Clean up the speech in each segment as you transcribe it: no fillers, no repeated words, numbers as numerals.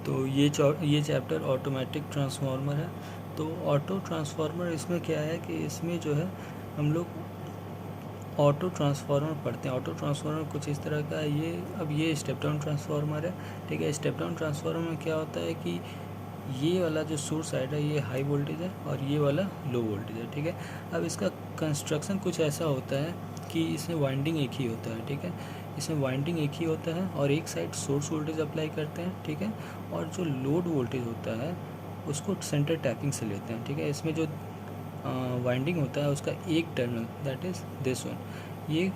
तो ये chapter automatic transformer है। तो ऑटो ट्रांसफार्मर इसमें क्या है कि इसमें जो है हम लोग ऑटो ट्रांसफार्मर पढ़ते हैं। ऑटो ट्रांसफार्मर कुछ इस तरह का है। ये स्टेप डाउन ट्रांसफार्मर है, ठीक है। स्टेप डाउन ट्रांसफार्मर में क्या होता है कि ये वाला जो सोर्स साइड है ये हाई वोल्टेज है और ये वाला लो वोल्टेज है, ठीक है। अब इसका कंस्ट्रक्शन कुछ ऐसा होता है कि इसमें वाइंडिंग एक ही होता है, ठीक है। इसमें वाइंडिंग एक ही होता है और एक साइड सोर्स वोल्टेज अप्लाई करते हैं, ठीक है। और जो लोड वोल्टेज होता है उसको सेंटर टैपिंग से लेते हैं, ठीक है। इसमें जो वाइंडिंग होता है उसका एक terminal, that is this one, ये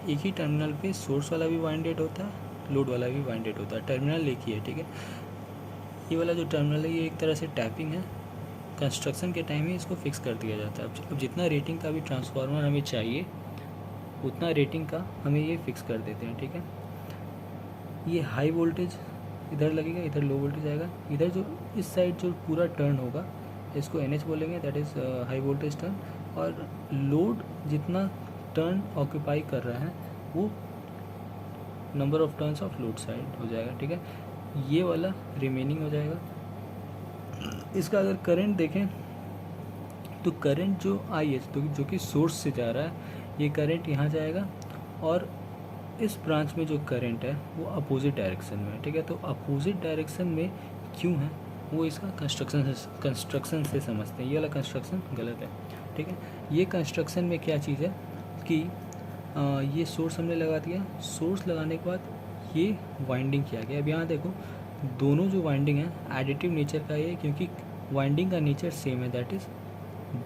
एक ही टर्मिनल पे सोर्स वाला भी वाइंडेड होता है, लोड वाला भी वाइंडेड होता है, टर्मिनल एक ही है, ठीक है। ये वाला जो टर्मिनल है ये एक तरह से टैपिंग है। कंस्ट्रक्शन के टाइम ही इसको फिक्स कर दिया जाता है। अब जितना रेटिंग का भी ट्रांसफार्मर हमें चाहिए उतना रेटिंग का हमें ये फिक्स कर देते हैं, ठीक है। ये हाई वोल्टेज इधर लगेगा, इधर लो वोल्टेज आएगा। इधर जो इस साइड जो पूरा टर्न होगा इसको NH बोलेंगे, that is high voltage turn. और लोड जितना टर्न ऑक्यूपाई कर रहा है वो number of turns of load side हो जाएगा, ठीक है। ये वाला रिमेनिंग हो जाएगा। इसका अगर करंट देखें तो करंट जो IH तो जो कि सोर्स से जा रहा है ये करंट यहाँ जाएगा और इस ब्रांच में जो करंट है वो अपोजिट डायरेक्शन में है, ठीक है। तो अपोजिट डायरेक्शन में क्यों है वो इसका कंस्ट्रक्शन से समझते हैं। ये वाला कंस्ट्रक्शन गलत है, ठीक है। ये कंस्ट्रक्शन में क्या चीज़ है कि ये सोर्स हमने लगा दिया। सोर्स लगाने के बाद ये वाइंडिंग किया गया। अब यहाँ देखो दोनों जो वाइंडिंग है एडिटिव नेचर का ये, क्योंकि वाइंडिंग का नेचर सेम है, दैट इज़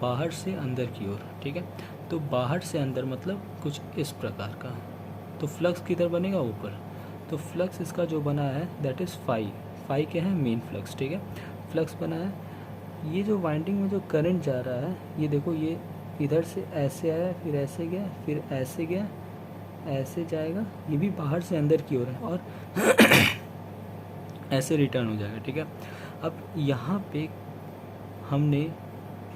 बाहर से अंदर की ओर, ठीक है। तो बाहर से अंदर मतलब कुछ इस प्रकार का। तो फ्लक्स किधर बनेगा, ऊपर। तो फ्लक्स इसका जो बना है दैट इज़ फाई क्या है, मेन फ्लक्स, ठीक है। फ्लक्स बना है। ये जो वाइंडिंग में जो करंट जा रहा है ये देखो, ये इधर से ऐसे आया, फिर ऐसे गया, फिर ऐसे गया, ऐसे जाएगा, ये भी बाहर से अंदर की ओर है और ऐसे रिटर्न हो जाएगा, ठीक है। अब यहाँ पे हमने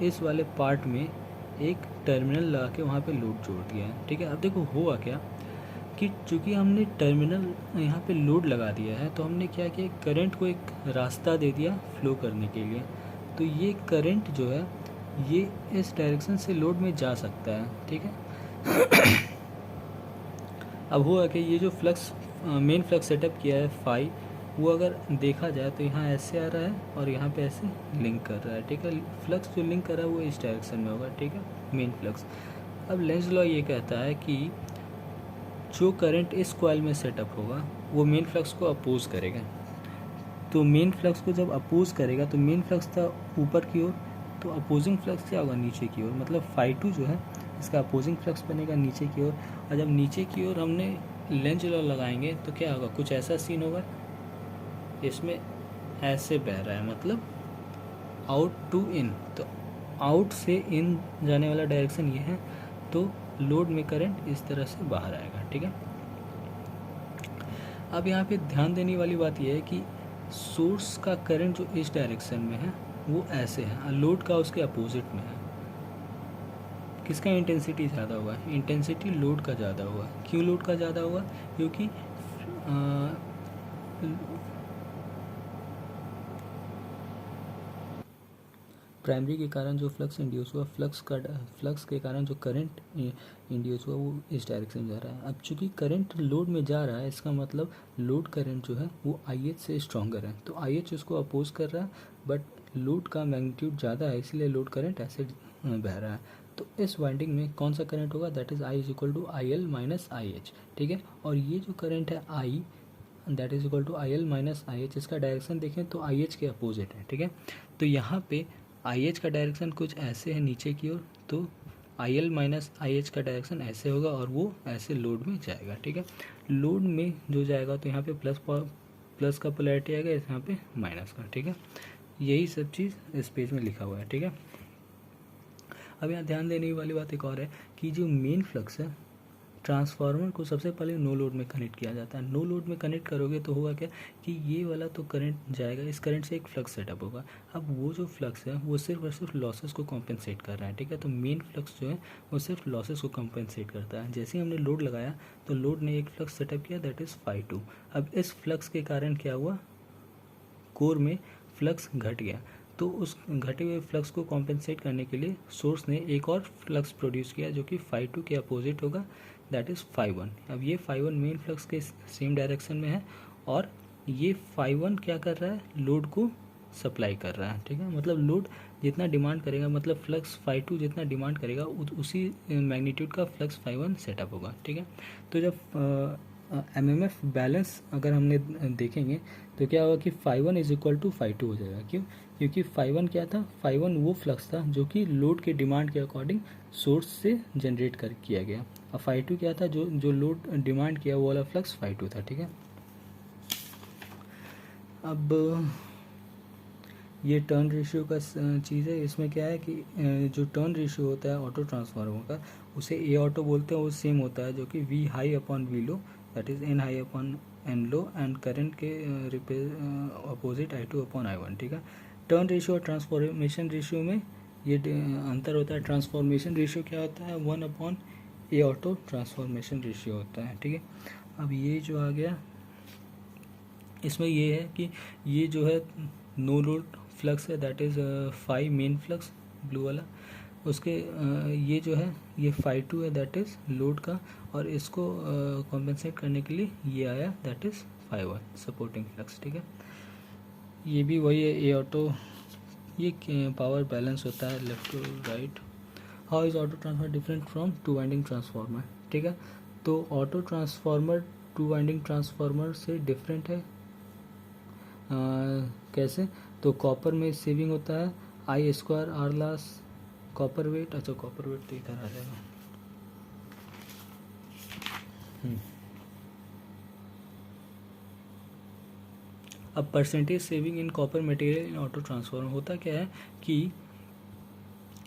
इस वाले पार्ट में एक टर्मिनल लगा के वहाँ पे लोड जोड़ दिया है, ठीक है। अब देखो हुआ क्या कि चूँकि हमने टर्मिनल यहाँ पे लोड लगा दिया है तो हमने क्या किया, करंट को एक रास्ता दे दिया फ्लो करने के लिए। तो ये करंट जो है ये इस डायरेक्शन से लोड में जा सकता है, ठीक है। अब हुआ कि ये जो फ्लक्स मेन फ्लक्स सेटअप किया है फाई, वो अगर देखा जाए तो यहाँ ऐसे आ रहा है और यहाँ पे ऐसे लिंक कर रहा है, ठीक है। फ्लक्स जो लिंक कर रहा है वो इस डायरेक्शन में होगा, ठीक है, मेन फ्लक्स। अब लेंज़ लॉ ये कहता है कि जो करंट इस कॉइल में सेटअप होगा वो मेन फ्लक्स को अपोज करेगा। तो मेन फ्लक्स को जब अपोज करेगा तो मेन फ्लक्स था ऊपर की ओर, तो अपोजिंग फ्लक्स क्या होगा, नीचे की ओर। मतलब φ2 जो है इसका अपोजिंग फ्लक्स बनेगा नीचे की ओर। और जब नीचे की ओर हमने लेंज लॉ लगाएंगे तो क्या होगा, कुछ ऐसा सीन होगा, इसमें ऐसे बह रहा है, मतलब आउट टू इन। तो आउट से इन जाने वाला डायरेक्शन ये है, तो लोड में करंट इस तरह से बाहर आएगा, ठीक है। अब यहाँ पे ध्यान देने वाली बात यह है कि सोर्स का करंट जो इस डायरेक्शन में है वो ऐसे है और लोड का उसके अपोजिट में है। किसका इंटेंसिटी ज़्यादा होगा, इंटेंसिटी लोड का ज़्यादा होगा। क्यों लोड का ज़्यादा होगा, क्योंकि प्राइमरी के कारण जो फ्लक्स इंड्यूस हुआ, फ्लक्स के कारण जो करंट इंड्यूस हुआ वो इस डायरेक्शन में जा रहा है। अब चूंकि करंट लोड में जा रहा है इसका मतलब लोड करंट जो है वो IH से स्ट्रॉन्गर है, तो IH उसको अपोज कर रहा है, बट लोड का मैग्नीट्यूड ज़्यादा है इसलिए लोड करंट ऐसे बह रहा है। तो इस वाइंडिंग में कौन सा करंट होगा, that is I is equal to IL minus IH, ठीक है। और ये जो करंट है I that is equal to IL minus IH, इसका डायरेक्शन देखें तो IH के अपोजिट है, ठीक है। तो यहाँ पे IH का डायरेक्शन कुछ ऐसे है नीचे की ओर, तो IL माइनस IH का डायरेक्शन ऐसे होगा और वो ऐसे लोड में जाएगा, ठीक है। लोड में जो जाएगा तो यहाँ पे प्लस का पोलैरिटी आएगा, यहाँ पे माइनस का, ठीक है। यही सब चीज़ इस पेज में लिखा हुआ है, ठीक है। अब यहाँ ध्यान देने वाली बात एक और है कि जो मेन फ्लक्स है ट्रांसफार्मर को सबसे पहले नो लोड में कनेक्ट किया जाता है। नो लोड में कनेक्ट करोगे तो होगा क्या कि ये वाला तो करंट जाएगा, इस करंट से एक फ्लक्स सेटअप होगा। अब वो जो फ्लक्स है वो सिर्फ और सिर्फ लॉसेस को कॉम्पेंसेट कर रहा है, ठीक है। तो मेन फ्लक्स जो है वो सिर्फ लॉसेस को कॉम्पेंसेट करता है। जैसे ही हमने लोड लगाया तो लोड ने एक फ्लक्स सेटअप किया, दैट इज़ φ2। अब इस फ्लक्स के कारण क्या हुआ, कोर में फ्लक्स घट गया, तो उस घटे हुए फ्लक्स को कॉम्पेंसेट करने के लिए सोर्स ने एक और फ्लक्स प्रोड्यूस किया जो कि phi2 के अपोजिट होगा, दैट इज़ phi1। अब ये phi1 मेन फ्लक्स के सेम डायरेक्शन में है और ये phi1 क्या कर रहा है, लोड को सप्लाई कर रहा है, ठीक है। मतलब लोड जितना डिमांड करेगा, मतलब फ्लक्स phi2 जितना डिमांड करेगा उसी मैग्नीट्यूड का फ्लक्स phi1 सेटअप होगा, ठीक है। तो जब एमएमएफ बैलेंस अगर हमने देखेंगे तो क्या होगा कि phi1 is equal to phi2 हो जाएगा। क्यों? क्योंकि phi1 क्या था, phi1 वो फ्लक्स था जो कि लोड के डिमांड के अकॉर्डिंग सोर्स से जनरेट किया गया, और phi2 क्या था, जो लोड डिमांड किया वो वाला फ्लक्स phi2 था, ठीक है। अब ये टर्न रेशियो का चीज़ है। इसमें क्या है कि जो टर्न रेशियो होता है ऑटो ट्रांसफार्मर का, उसे ए ऑटो बोलते हैं, वो सेम होता है जो कि V high upon V low, that is N high upon N low, and current के अपोजिट I2 अपॉन I1, ठीक है। टर्न रेशियो और ट्रांसफॉर्मेशन रेशियो में ये अंतर होता है। ट्रांसफॉर्मेशन रेशियो क्या होता है, 1 अपॉन ए ऑटो ट्रांसफॉर्मेशन रेशियो होता है, ठीक है। अब ये जो आ गया, इसमें ये है कि ये जो है नो लोड फ्लक्स है, that is phi main flux blue वाला, उसके ये जो है ये phi2 है, दैट इज़ लोड का, और इसको कॉम्पेंसेट करने के लिए ये आया, that is phi1 supporting flux, ठीक है। ये भी वही है ए ऑटो, ये पावर बैलेंस होता है left to right. How is auto transformer different from two winding transformer, ठीक है। तो auto transformer two winding transformer से डिफरेंट है। कैसे? तो कॉपर में सेविंग होता है, I square R loss copper weight, अच्छा कॉपर वेट तो इधर आ जाएगा। अब percentage saving in copper material in auto transformer होता क्या है कि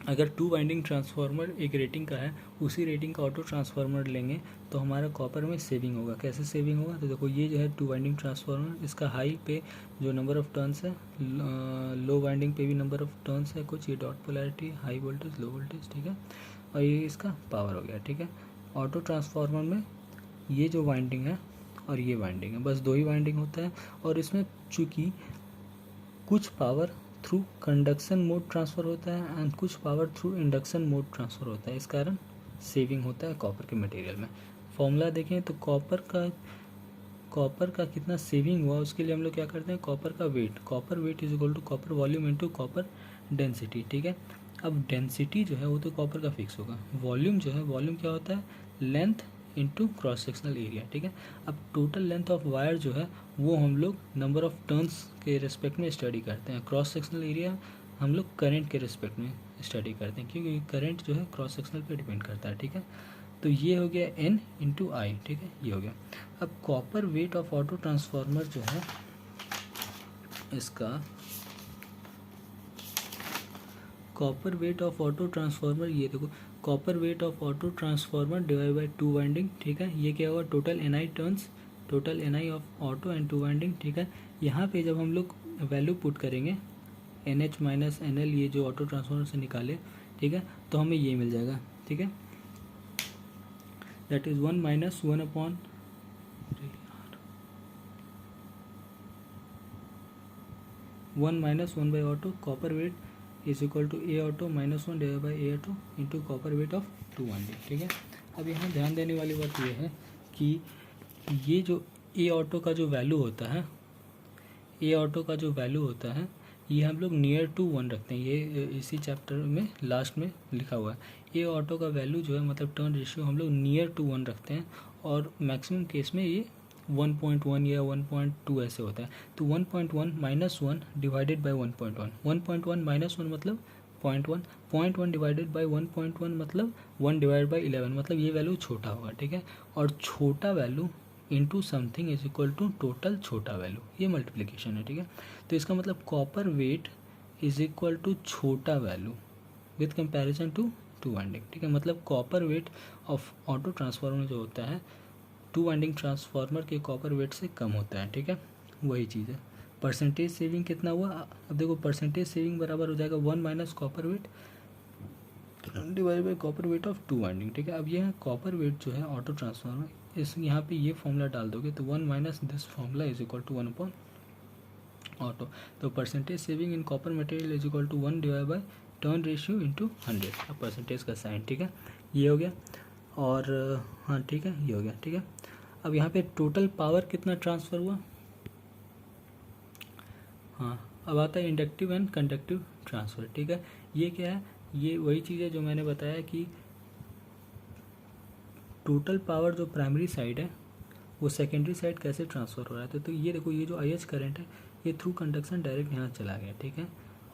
अगर टू वाइंडिंग ट्रांसफार्मर एक रेटिंग का है, उसी रेटिंग का ऑटो ट्रांसफार्मर लेंगे तो हमारा कॉपर में सेविंग होगा। कैसे सेविंग होगा? तो देखो ये जो है टू वाइंडिंग ट्रांसफार्मर, इसका हाई पे जो नंबर ऑफ टर्न्स है, लो वाइंडिंग पे भी नंबर ऑफ टर्न्स है कुछ, ये dot polarity, high voltage low voltage, ठीक है। और ये इसका पावर हो गया, ठीक है। ऑटो ट्रांसफार्मर में ये जो वाइंडिंग है और ये वाइंडिंग है, बस दो ही वाइंडिंग होता है, और इसमें चूँकि कुछ power through conduction mode transfer होता है एंड कुछ power through induction mode transfer होता है, इस कारण सेविंग होता है कॉपर के मटेरियल में। फॉर्मूला देखें तो कॉपर का कितना सेविंग हुआ उसके लिए हम लोग क्या करते हैं, copper weight is equal to copper volume into copper density, ठीक है। अब डेंसिटी जो है वो तो कॉपर का फिक्स होगा, वॉल्यूम जो है, वॉल्यूम क्या होता है, length into cross sectional area, ठीक है। अब टोटल लेंथ ऑफ वायर जो है वो हम लोग नंबर ऑफ टर्न्स के रिस्पेक्ट में स्टडी करते हैं, क्रॉस सेक्शनल एरिया हम लोग करंट के रिस्पेक्ट में स्टडी करते हैं, क्योंकि करंट जो है क्रॉस सेक्शनल पे डिपेंड करता है, ठीक है। तो ये हो गया N इंटू आई, ठीक है, ये हो गया। अब copper weight of auto transformer जो है इसका, copper weight of auto transformer, ये देखो copper weight of auto transformer divide by two winding, ठीक है। ये क्या होगा, total NI turns, total NI of auto and to winding, ठीक है। यहाँ पे जब हम लोग वैल्यू पुट करेंगे NH माइनस NL, ये जो ऑटो ट्रांसफार्मर से निकाले, ठीक है, तो हमें ये मिल जाएगा, ठीक है, that is 1 minus 1 upon 1 minus 1 by auto copper weight is equal to A auto minus 1 divide by A auto into copper weight of two winding, ठीक है। अब यहाँ ध्यान देने वाली बात ये है कि ये जो ए ऑटो का जो वैल्यू होता है, ए ऑटो का जो वैल्यू होता है, ये हम लोग नियर टू 1 रखते हैं, ये इसी चैप्टर में लास्ट में लिखा हुआ है। ए ऑटो का वैल्यू जो है मतलब टर्न रेशियो हम लोग नियर टू 1 रखते हैं, और मैक्सिमम केस में ये 1.1 या 1.2 ऐसे होता है। तो 1.1 माइनस 1 डिवाइडेड बाई 1.1, 1.1 माइनस 1 मतलब 0.1, 0.1 डिवाइडेड बाई 1.1 मतलब 1 डिवाइड बाई 11, मतलब ये वैल्यू छोटा होगा, ठीक है। और छोटा value into something is equal to total छोटा वैल्यू, ये मल्टीप्लिकेशन है, ठीक है। तो इसका मतलब copper weight is equal to छोटा value with comparison to two winding, ठीक है। मतलब copper weight of auto transformer जो होता है टू वाइंडिंग ट्रांसफार्मर के कॉपर वेट से कम होता है, ठीक है, वही चीज़ है। परसेंटेज सेविंग कितना हुआ, अब देखो परसेंटेज सेविंग बराबर हो जाएगा 1 minus copper weight divide by copper weight of two winding, ठीक है। अब यह कॉपर वेट जो है ऑटो ट्रांसफार्मर, इस यहाँ पे ये फॉर्मूला डाल दोगे तो 1 minus this formula is equal to 1 upon auto. तो percentage saving in copper material is equal to 1 divide by turn ratio into 100। अब परसेंटेज का साइन, ठीक है, ये हो गया। और हाँ ठीक है, ये हो गया, ठीक है। अब यहाँ पे टोटल पावर कितना ट्रांसफ़र हुआ, हाँ अब आता है इंडक्टिव एंड कंडक्टिव ट्रांसफ़र, ठीक है। ये क्या है, ये वही चीज़ है जो मैंने बताया कि टोटल पावर जो प्राइमरी साइड है वो सेकेंडरी साइड कैसे ट्रांसफ़र हो रहा है। तो ये देखो, ये जो IH करंट है ये थ्रू कंडक्शन डायरेक्ट यहाँ चला गया, ठीक है।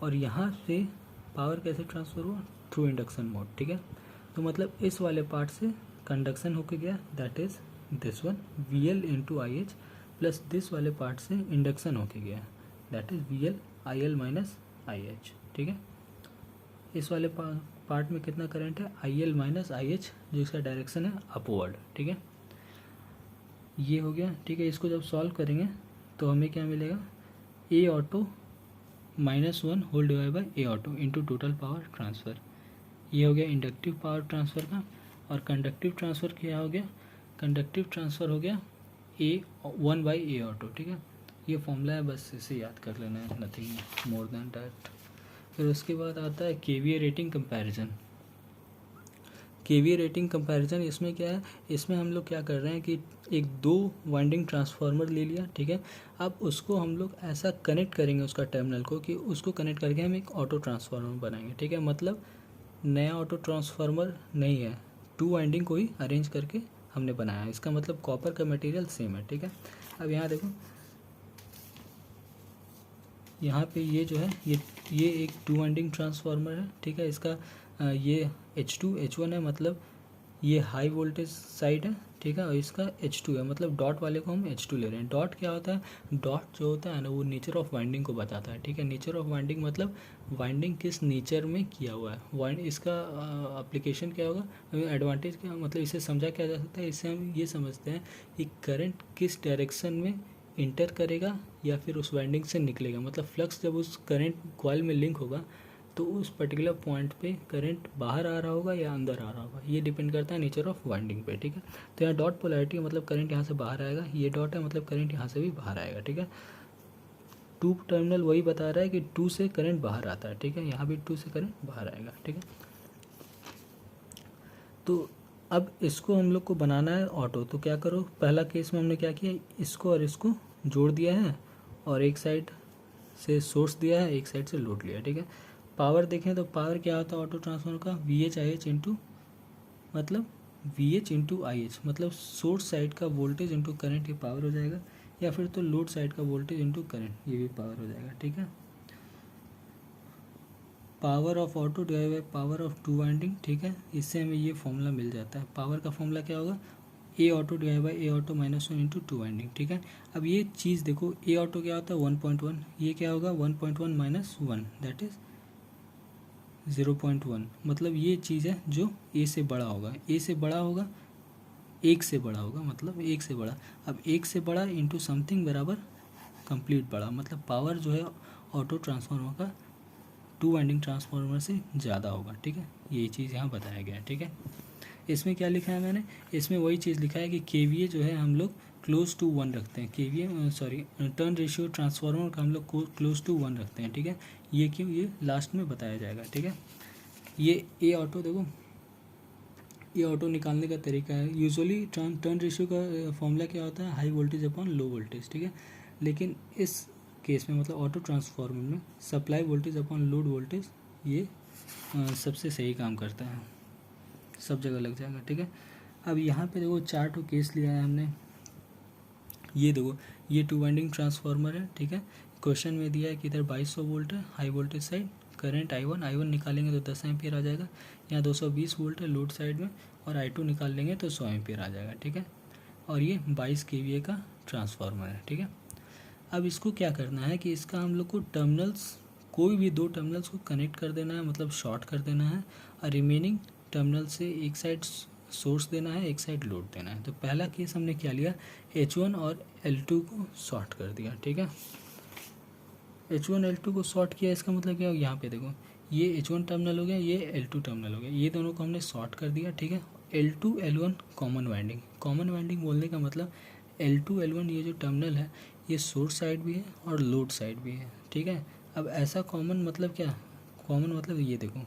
और यहाँ से पावर कैसे ट्रांसफ़र हुआ, थ्रू इंडक्शन मोड, ठीक है। तो मतलब इस वाले पार्ट से कंडक्शन होके गया, that is this one VL into IH, plus this वाले पार्ट से इंडक्शन होके गया, that is VL IL minus IH, ठीक है। इस वाले पार्ट में कितना करंट है, IL माइनस IH, जो इसका डायरेक्शन है अपवर्ड, ठीक है। ये हो गया, ठीक है। इसको जब सॉल्व करेंगे तो हमें क्या मिलेगा, A auto -1 whole divide by A auto into total power transfer. ये हो गया इंडक्टिव पावर ट्रांसफ़र का। और कंडक्टिव ट्रांसफ़र क्या हो गया, कंडक्टिव ट्रांसफ़र हो गया A1 बाई A ऑटो, ठीक है। ये फॉर्मूला है, बस इसे याद कर लेना है, नथिंग मोर देन डैट। फिर उसके बाद आता है KVA rating comparison. KVA rating comparison इसमें क्या है, इसमें हम लोग क्या कर रहे हैं कि एक 2 वाइंडिंग ट्रांसफार्मर ले लिया, ठीक है। अब उसको हम लोग ऐसा कनेक्ट करेंगे उसका टर्मिनल को कि उसको कनेक्ट करके हम एक ऑटो ट्रांसफार्मर बनाएंगे, ठीक है। मतलब नया ऑटो ट्रांसफार्मर नहीं है, 2 वाइंडिंग को ही अरेंज करके हमने बनाया है। इसका मतलब कॉपर का मटेरियल सेम है, ठीक है। अब यहाँ देखो, यहाँ पे ये जो है ये एक 2 वाइंडिंग ट्रांसफार्मर है, ठीक है। इसका ये H2 H1 है, मतलब ये हाई वोल्टेज साइड है, ठीक है। और इसका H2 है, मतलब डॉट वाले को हम H2 ले रहे हैं। डॉट क्या होता है, डॉट जो होता है ना वो नेचर ऑफ वाइंडिंग को बताता है, ठीक है। नेचर ऑफ वाइंडिंग मतलब वाइंडिंग किस नेचर में किया हुआ है, इसका एप्लीकेशन क्या होगा, एडवांटेज क्या, मतलब इसे समझा क्या जा सकता है, इससे हम ये समझते हैं कि करंट किस डायरेक्शन में इंटर करेगा या फिर उस वाइंडिंग से निकलेगा। मतलब फ्लक्स जब उस करंट कॉइल में लिंक होगा तो उस पर्टिकुलर पॉइंट पे करंट बाहर आ रहा होगा या अंदर आ रहा होगा, ये डिपेंड करता है नेचर ऑफ वाइंडिंग पे, ठीक है। तो यहाँ डॉट पोलैरिटी मतलब करंट यहाँ से बाहर आएगा, ये डॉट है मतलब करंट यहाँ से भी बाहर आएगा, ठीक है। 2 टर्मिनल वही बता रहा है कि 2 से करंट बाहर आता है, ठीक है। यहाँ भी 2 से करंट बाहर आएगा, ठीक है। तो अब इसको हम लोग को बनाना है ऑटो, तो क्या करो, पहला केस में हमने क्या किया, इसको और इसको जोड़ दिया है और एक साइड से सोर्स दिया है, एक साइड से लोड लिया, ठीक है। पावर देखें तो पावर क्या होता है ऑटो ट्रांसफार्मर का, VH इंटू मतलब VH इंटू IH, मतलब सोर्स साइड का वोल्टेज इंटू करंट, ये पावर हो जाएगा। या फिर तो लोड साइड का वोल्टेज इंटू करंट, ये भी पावर हो जाएगा, ठीक है। Power of auto divide by power of 2 winding, ठीक है। इससे हमें ये फॉर्मूला मिल जाता है। पावर का फॉर्मूला क्या होगा, A auto divide by A auto -1 into 2 winding, ठीक है। अब ये चीज़ देखो, A ऑटो क्या होता है 1.1, ये क्या होगा 1.1 माइनस 1, दैट इज़ 0.1। मतलब ये चीज़ है जो A से बड़ा होगा, A से बड़ा होगा, 1 से बड़ा होगा, मतलब 1 से बड़ा। अब 1 से बड़ा इंटू समथिंग बराबर कंप्लीट बड़ा, मतलब पावर जो है ऑटो ट्रांसफार्मर का 2 वाइंडिंग ट्रांसफार्मर से ज़्यादा होगा, ठीक है। ये चीज़ यहाँ बताया गया है, ठीक है। इसमें क्या लिखा है मैंने, इसमें वही चीज़ लिखा है कि KVA जो है हम लोग क्लोज टू 1 रखते हैं, KVA sorry turn ratio transformer का हम लोग क्लोज टू 1 रखते हैं, ठीक है। ये क्यों, ये लास्ट में बताया जाएगा, ठीक है। ये A ऑटो देखो, ये ऑटो निकालने का तरीका है। यूजुअली टर्न रेशियो का फॉर्मूला क्या होता है, high voltage upon low voltage, ठीक है। लेकिन इस केस में मतलब ऑटो ट्रांसफार्मर में supply voltage upon load voltage ये सबसे सही काम करता है, सब जगह लग जाएगा, ठीक है। अब यहाँ पे देखो 4 ठो केस लिया है हमने। ये देखो, ये 2 वाइंडिंग ट्रांसफार्मर है, ठीक है। क्वेश्चन में दिया है कि इधर 2200 वोल्ट है high voltage side, current I1 निकालेंगे तो 10 एम्पियर आ जाएगा। यहाँ 220 वोल्ट है लोड साइड में, और I2 निकाल लेंगे तो 100 एम्पियर आ जाएगा, ठीक है। और ये 22 kVA का ट्रांसफार्मर है, ठीक है। अब इसको क्या करना है कि इसका हम लोग को टर्मिनल्स, कोई भी 2 टर्मिनल्स को कनेक्ट कर देना है, मतलब शॉर्ट कर देना है, और रिमेनिंग टर्मिनल से एक साइड सोर्स देना है, एक साइड लोड देना है। तो पहला केस हमने क्या लिया, H1 और L2 को शॉर्ट कर दिया, ठीक है। H1 L2 को शॉर्ट किया, इसका मतलब क्या हो, यहाँ पे देखो ये H1 टर्मिनल हो गया, ये L2 टर्मिनल हो गया, ये दोनों को हमने शॉर्ट कर दिया, ठीक है। L2 L1 कॉमन वाइंडिंग बोलने का मतलब L2 L1 ये जो टर्मिनल है ये सोर्स साइड भी है और लोड साइड भी है, ठीक है। अब ऐसा कॉमन मतलब क्या, कॉमन मतलब ये देखो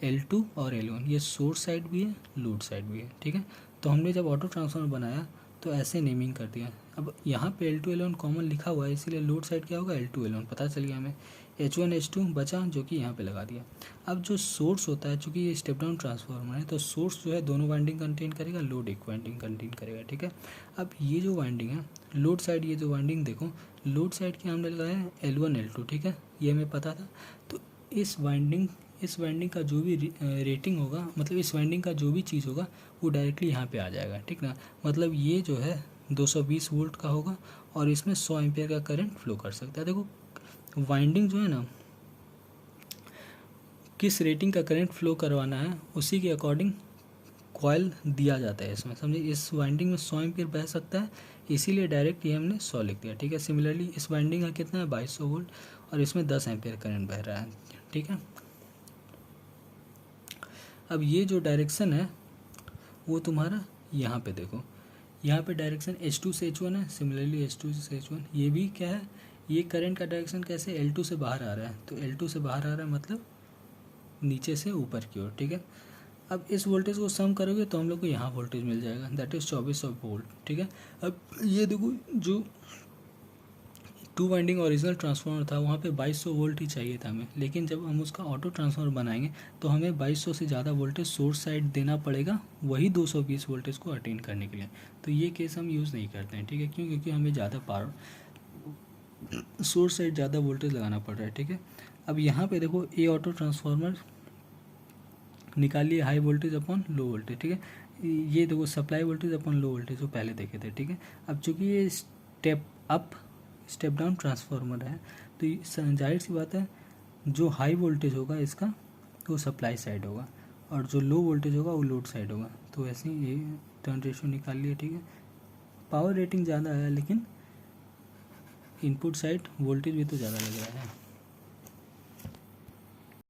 L2 और L1 ये सोर्स साइड भी है, लोड साइड भी है, ठीक है। तो हमने जब ऑटो ट्रांसफार्मर बनाया तो ऐसे नेमिंग कर दिया। अब यहाँ पे L2 L1 कॉमन लिखा हुआ है, इसीलिए लोड साइड क्या होगा, L2 L1 पता चल गया हमें। H1 H2 बचा जो कि यहाँ पे लगा दिया। अब जो सोर्स होता है, चूँकि ये स्टेप डाउन ट्रांसफार्मर है तो सोर्स जो है दोनों वाइंडिंग कंटेन करेगा, लोड एक वाइंडिंग कंटेन करेगा, ठीक है। अब ये जो वाइंडिंग है लोड साइड, ये जो वाइंडिंग देखो लोड साइड की हमने लगाया है L1 L2, ठीक है, ये हमें पता था। तो इस वाइंडिंग का जो भी रेटिंग होगा, मतलब इस वाइंडिंग का जो भी चीज़ होगा वो डायरेक्टली यहाँ पे आ जाएगा, ठीक ना। मतलब ये जो है 220 वोल्ट का होगा और इसमें 100 एम्पियर का करंट फ्लो कर सकता है। देखो वाइंडिंग जो है ना, किस रेटिंग का करंट फ्लो करवाना है उसी के अकॉर्डिंग कॉयल दिया जाता है इसमें, समझे। इस वाइंडिंग में 100 एम्पियर बह सकता है, इसीलिए डायरेक्ट ये हमने 100 लिख दिया, ठीक है। सिमिलरली इस वाइंडिंग का कितना है 2200 वोल्ट और इसमें 10 एम्पियर करंट बह रहा है, ठीक है। अब ये जो डायरेक्शन है वो तुम्हारा यहाँ पे देखो, यहाँ पे डायरेक्शन H2 से H1 है, सिमिलरली H2 से H1 ये भी क्या है, ये करंट का डायरेक्शन कैसे L2 से बाहर आ रहा है, तो L2 से बाहर आ रहा है मतलब नीचे से ऊपर की ओर, ठीक है। अब इस वोल्टेज को सम करोगे तो हम लोग को यहाँ वोल्टेज मिल जाएगा, दैट इज़ 2400 वोल्ट, ठीक है। अब ये देखो जो 2 वाइंडिंग ओरिजिनल ट्रांसफार्मर था वहाँ पे 2200 वोल्ट ही चाहिए था हमें, लेकिन जब हम उसका ऑटो ट्रांसफार्मर बनाएंगे तो हमें 2200 से ज़्यादा वोल्टेज सोर्स साइड देना पड़ेगा, वही 220 वोल्टेज को अटेन करने के लिए। तो ये केस हम यूज़ नहीं करते हैं, ठीक है, क्यों, क्योंकि हमें ज़्यादा पावर सोर्स साइड ज़्यादा वोल्टेज लगाना पड़ रहा है, ठीक है। अब यहाँ पे देखो ए ऑटो ट्रांसफार्मर निकालिए high voltage upon low voltage, ठीक है। ये देखो supply voltage upon low voltage जो पहले देखे थे, ठीक है। अब चूँकि ये स्टेप डाउन ट्रांसफार्मर है तो जाहिर सी बात है जो हाई वोल्टेज होगा इसका वो सप्लाई साइड होगा और जो लो वोल्टेज होगा वो लोड साइड होगा। तो ऐसे ही ये टर्न रेशियो निकाल लिया, ठीक है। पावर रेटिंग ज़्यादा है लेकिन इनपुट साइड वोल्टेज भी तो ज़्यादा लग रहा है।